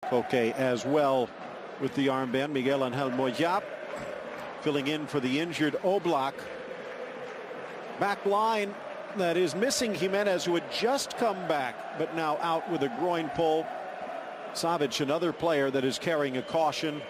Koke as well with the armband. Miguel Angel Moya filling in for the injured Oblak. Back line that is missing Jimenez, who had just come back, but now out with a groin pull. Savic, another player that is carrying a caution.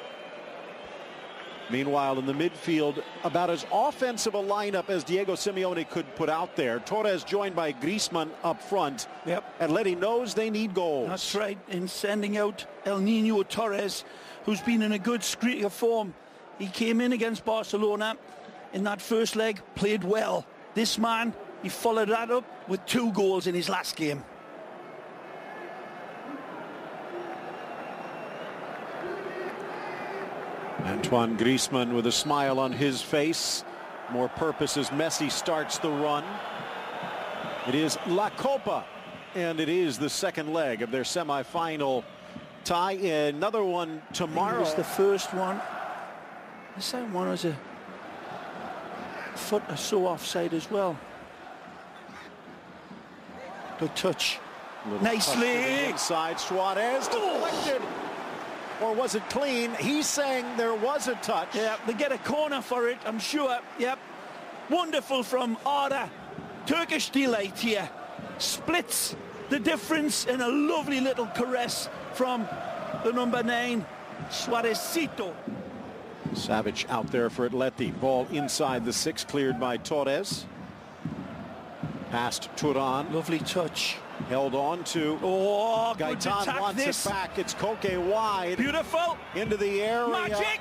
Meanwhile, in the midfield, about as offensive a lineup as Diego Simeone could put out there. Torres joined by Griezmann up front. Yep. Atleti knows they need goals. That's right, in sending out El Nino Torres, who's been in a good streak of form. He came in against Barcelona in that first leg, played well. This man, he followed that up with 2 goals in his last game. Antoine Griezmann with a smile on his face. More purpose as Messi starts the run. It is La Copa, and it is the second leg of their semi-final tie. Another one tomorrow. It was the first one. The second one was a foot or so offside as well. Good touch. Nicely. Inside, Suarez deflected. Or was it clean? He's saying there was a touch. Yeah, they get a corner for it, I'm sure. Yep. Wonderful from Arda. Turkish delight here. Splits the difference in a lovely little caress from the number 9, Suarezcito. Savic out there for Atleti. Ball inside the 6, cleared by Torres. Past Turan. Lovely touch. Held on to. Oh, Gaetan wants it back. It's Koke wide. Beautiful. Into the area. Magic.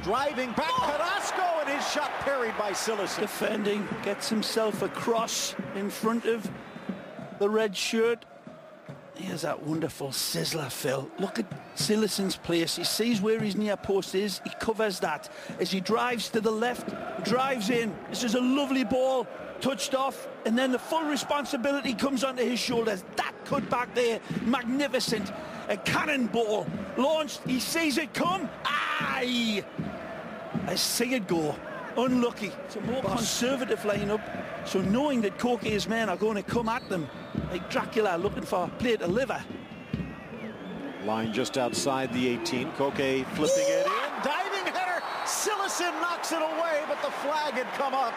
Driving back. Carrasco, and his shot parried by Cillessen. Defending. Gets himself across in front of the red shirt. Here's that wonderful sizzler, Phil. Look at Cillessen's place. He sees where his near post is. He covers that. As he drives to the left, drives in. This is a lovely ball. Touched off, and then the full responsibility comes onto his shoulders. That cut back there, magnificent. A cannonball launched. He sees it come. Aye! I see it go. Unlucky. It's a more conservative lineup, so knowing that Koke's men are going to come at them like Dracula looking for a plate of liver. Line just outside the 18. Koke flipping it in. Diving header. Cillessen knocks it away, but the flag had come up.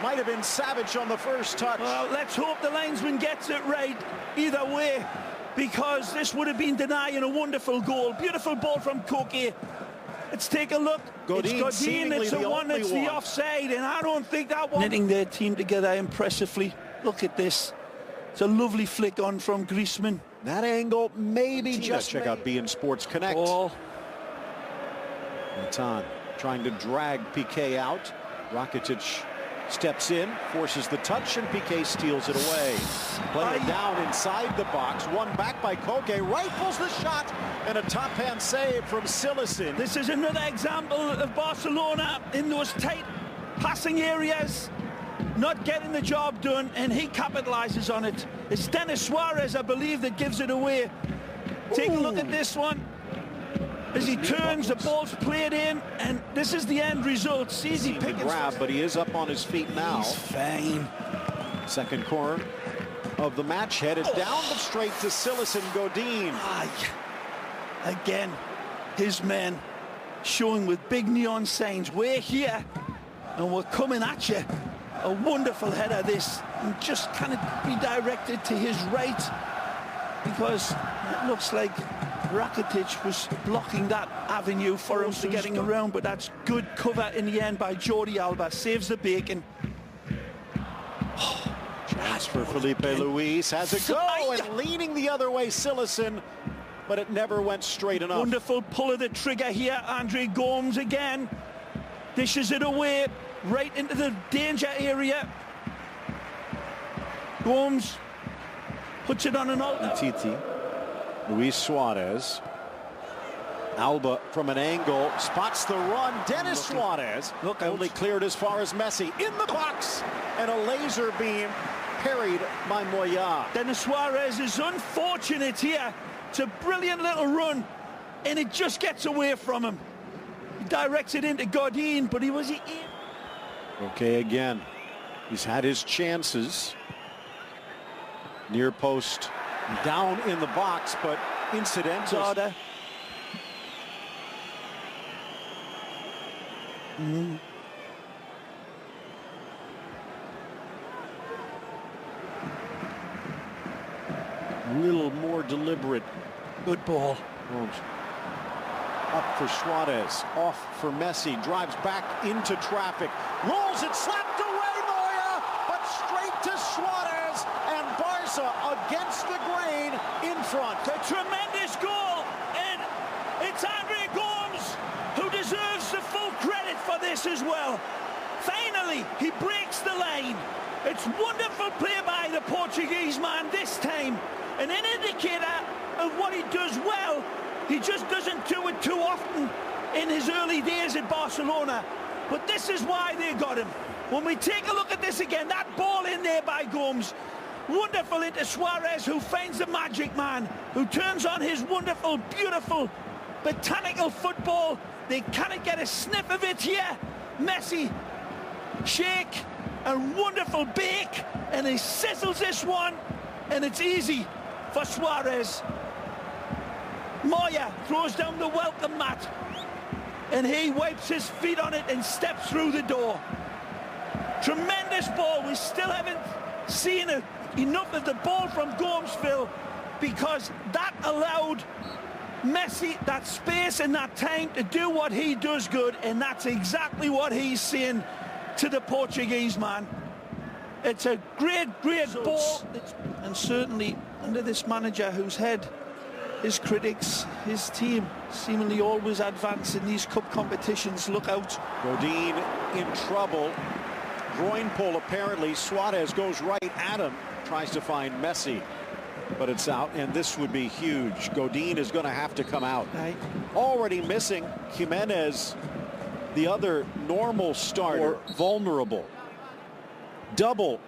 Might have been Savic on the first touch. Well, let's hope the linesman gets it right either way, because this would have been denying a wonderful goal. Beautiful ball from Koke. Let's take a look. Godin, it's Godin, it's the one that's the offside, and I don't think that one. Knitting their team together impressively. Look at this. It's a lovely flick on from Griezmann. That angle, maybe just check out beIN Sports Connect. Ball. Gaetan trying to drag Piqué out. Rakitic steps in, forces the touch, and Piqué steals it away. Playing down inside the box, won back by Koke, rifles the shot, and a top-hand save from Cillessen. This is another example of Barcelona in those tight passing areas, not getting the job done, and he capitalizes on it. It's Denis Suarez, I believe, that gives it away. Take a look at this one. As he turns, the ball's played in, and this is the end result. Easy pick and grab, but he is up on his feet now. He's fine. Second corner of the match, headed down but straight to Cillessen. Godin. Again, his men showing with big neon signs, we're here and we're coming at you. A wonderful header this, and just can it be directed to his right, because it looks like Rakitic was blocking that avenue for him to getting around, but that's good cover in the end by Jordi Alba. Saves the bacon. Chance for Felipe Luis. Has a go, and leaning the other way, Cillessen, but it never went straight enough. Wonderful pull of the trigger here. Andre Gomes again. Dishes it away, right into the danger area. Gomes puts it on an altar. Titi. Luis Suarez. Alba from an angle spots the run. Denis Suarez only cleared as far as Messi in the box, and a laser beam parried by Moya. Denis Suarez is unfortunate here. It's a brilliant little run, and it just gets away from him. He directs it into Godin, but he was in. Okay, again, he's had his chances. Near post, down in the box, but incidental. A little more deliberate. Good ball. Up for Suarez, off for Messi, drives back into traffic, rolls it, slapped away Moya, but straight to Suarez, and Barsa against the grain in front. A tremendous goal, and it's Andre Gomes who deserves the full credit for this as well. Finally, he breaks the line. It's wonderful play by the Portuguese man this time, and an indicator of what he does well. He just doesn't do it too often in his early days at Barcelona. But this is why they got him. When we take a look at this again, that ball in there by Gomes, wonderful into Suarez, who finds the magic man, who turns on his wonderful, beautiful, botanical football. They cannot get a sniff of it here. Messi, shake, a wonderful bake, and he sizzles this one, and it's easy for Suarez. Moya throws down the welcome mat, and he wipes his feet on it and steps through the door. Tremendous ball. We still haven't seen enough of the ball from Gomes, Phil, because that allowed Messi that space and that time to do what he does good, and that's exactly what he's saying to the Portuguese man. It's a great ball, and certainly under this manager whose head his critics, his team, seemingly always advance in these cup competitions. Look out. Godin in trouble. Groin pull apparently. Suarez goes right at him. Tries to find Messi. But it's out, and this would be huge. Godin is going to have to come out. Right. Already missing Jimenez, the other normal starter, vulnerable. Double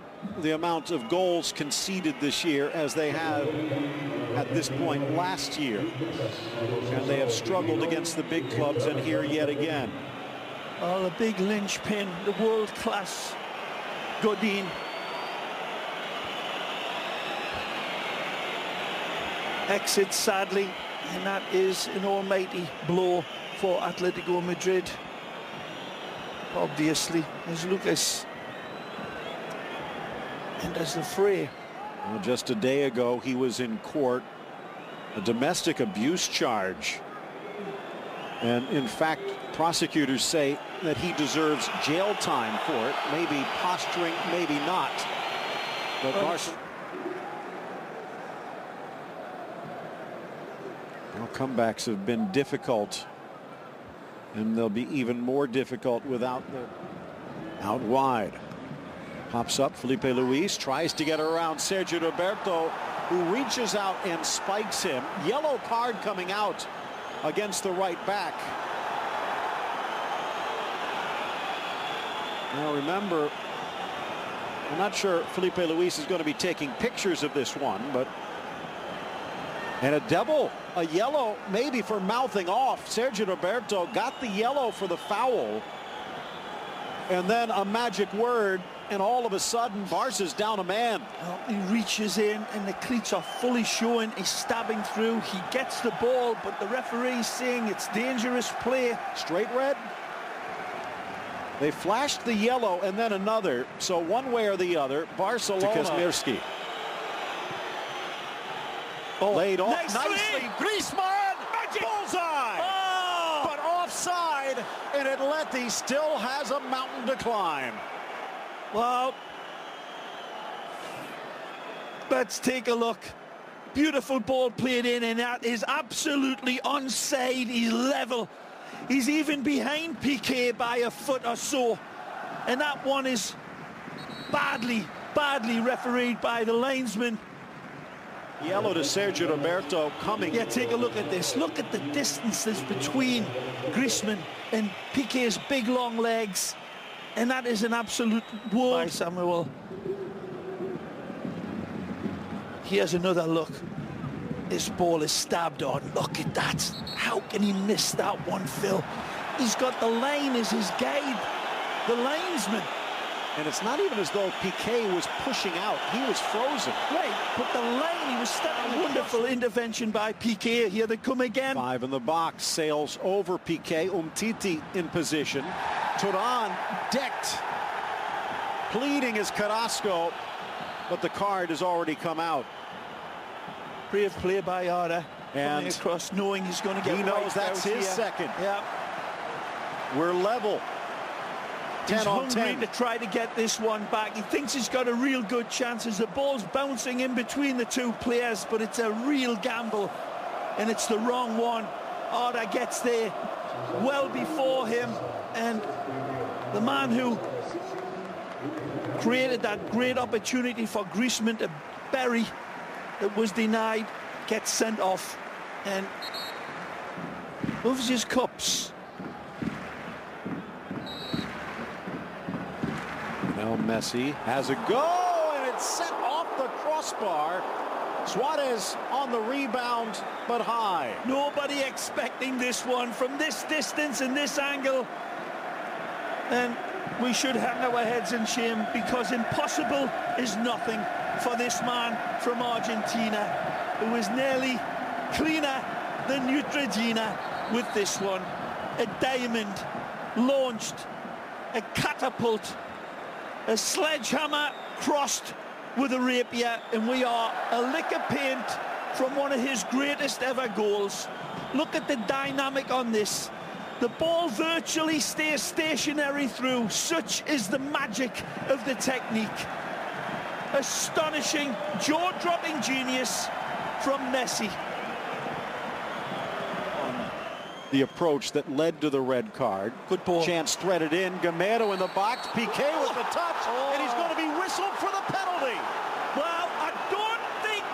the amount of goals conceded this year as they have at this point last year, and they have struggled against the big clubs, and here yet again. Oh, the big linchpin, the world-class Godin. Exits sadly, and that is an almighty blow for Atletico Madrid. Obviously, as Lucas enters the fray. Well, just a day ago, he was in court, a domestic abuse charge. And in fact, prosecutors say that he deserves jail time for it. Maybe posturing, maybe not. But Barsa. Well, comebacks have been difficult, and they'll be even more difficult without the out wide. Pops up, Felipe Luis tries to get around Sergio Roberto, who reaches out and spikes him. Yellow card coming out against the right back. Now remember, I'm not sure Felipe Luis is going to be taking pictures of this one, but and a yellow maybe for mouthing off. Sergio Roberto got the yellow for the foul, and then a magic word, and all of a sudden Barsa's down a man. Well, he reaches in and the cleats are fully showing. He's stabbing through. He gets the ball, but the referee's saying it's dangerous play. Straight red. They flashed the yellow and then another, so one way or the other, Barcelona. To Kazmierski. Oh, laid off nicely. Griezmann, bullseye. Oh. But offside, and Atleti still has a mountain to climb. Well, let's take a look. Beautiful ball played in, and that is absolutely onside. He's level. He's even behind Piqué by a foot or so. And that one is badly refereed by the linesman. Yellow to Sergio Roberto coming. Yeah, take a look at this. Look at the distance that's between Griezmann and Piqué's big long legs. And that is an absolute world. By Samuel. Here's another look. This ball is stabbed on. Look at that. How can he miss that one, Phil? He's got the line as his guide. The linesman. And it's not even as though Piqué was pushing out. He was frozen. Right, but the line, he was stepping. Wonderful intervention by Piqué. Here they come again. 5 in the box. Sails over Piqué. Umtiti in position. Turan decked. Pleading is Carrasco, but the card has already come out. Brave play by Arda. And across, knowing he's going to get. He knows that's his second. Yeah. We're level. 10 on 10. He's hungry to try to get this one back. He thinks he's got a real good chance as the ball's bouncing in between the two players, but it's a real gamble, and it's the wrong one. Arda gets there well before him, and the man who created that great opportunity for Griezmann to bury that was denied gets sent off and moves his cups. Now Messi has a go, and it's set off the crossbar. Suarez on the rebound, but high. Nobody expecting this one from this distance and this angle. And we should hang our heads in shame, because impossible is nothing for this man from Argentina, who is nearly cleaner than Neutrogena with this one. A diamond launched, a catapult, a sledgehammer crossed with a rapier, and we are a lick of paint from one of his greatest ever goals. Look at the dynamic on this. The ball virtually stays stationary through. Such is the magic of the technique. Astonishing, jaw-dropping genius from Messi. The approach that led to the red card. Good ball. Chance threaded in. Gamero in the box. Piqué with the touch. And he's going to be whistled for the penalty. Well, I don't think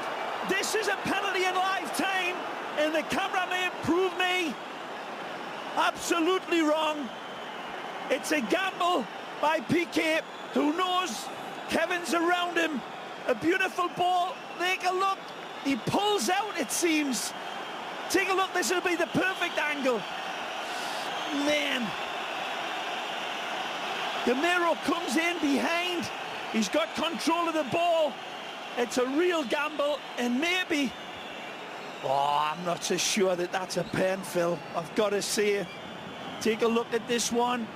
this is a penalty in lifetime, and the cameraman proved me absolutely wrong. It's a gamble by Piqué, who knows Kevin's around him. A beautiful ball. Take a look. He pulls out, it seems. Take a look. This will be the perfect angle. Man. Gamero comes in behind. He's got control of the ball. It's a real gamble, and maybe... Oh, I'm not so sure that that's a pen, Phil. I've got to say. Take a look at this one.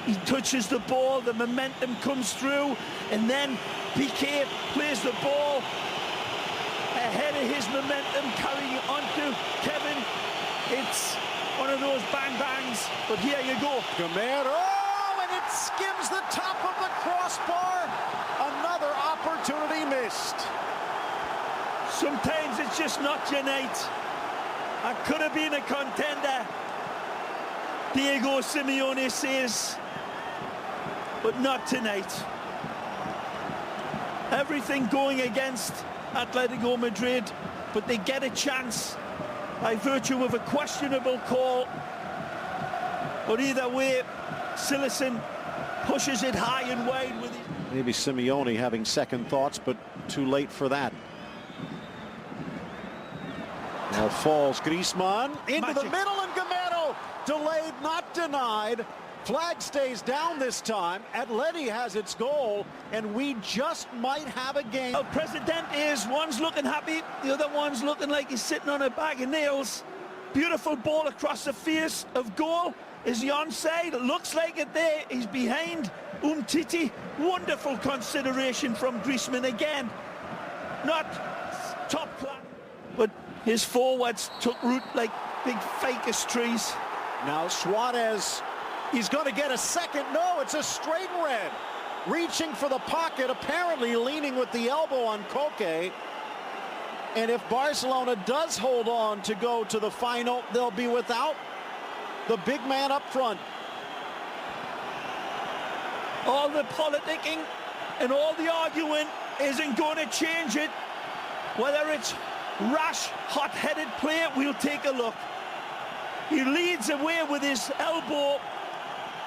He touches the ball, the momentum comes through, and then Piqué plays the ball ahead of his momentum, carrying it onto Kevin. It's one of those bang-bangs, but here you go. Gamero, and it skims the top of the crossbar. Another opportunity missed. Sometimes it's just not your night. I could have been a contender, Diego Simeone says, but not tonight. Everything going against Atletico Madrid, but they get a chance by virtue of a questionable call. But either way, Silesen pushes it high and wide with it. Maybe Simeone having second thoughts, but too late for that. Now falls Griezmann into the middle, and Gamero delayed, not denied. Flag stays down this time. Atleti has its goal, and we just might have a game. El Presidente is, one's looking happy, the other one's looking like he's sitting on a bag of nails. Beautiful ball across the face of goal. Is he onside? Looks like it there. He's behind Umtiti. Wonderful consideration from Griezmann again. Not top class, but his forwards took root like big ficus trees. Now Suarez, he's going to get a second. No, it's a straight red. Reaching for the pocket, apparently leaning with the elbow on Koke. And if Barcelona does hold on to go to the final, they'll be without the big man up front. All the politicking and all the arguing isn't going to change it. Whether it's rash, hot-headed play, we'll take a look. He leads away with his elbow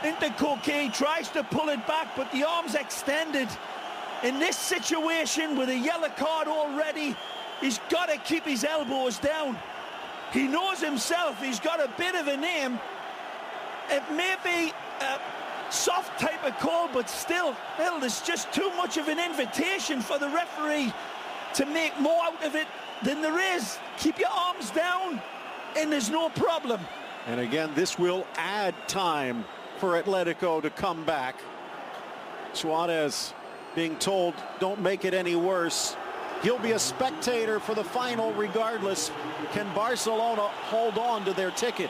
into Koke, tries to pull it back, but the arm's extended. In this situation, with a yellow card already, he's got to keep his elbows down. He knows himself he's got a bit of a name. It may be a soft type of call, but still, there's just too much of an invitation for the referee to make more out of it than there is. Keep your arms down, and there's no problem. And again, this will add time for Atletico to come back. Suarez being told, don't make it any worse. He'll be a spectator for the final regardless. Can Barcelona hold on to their ticket?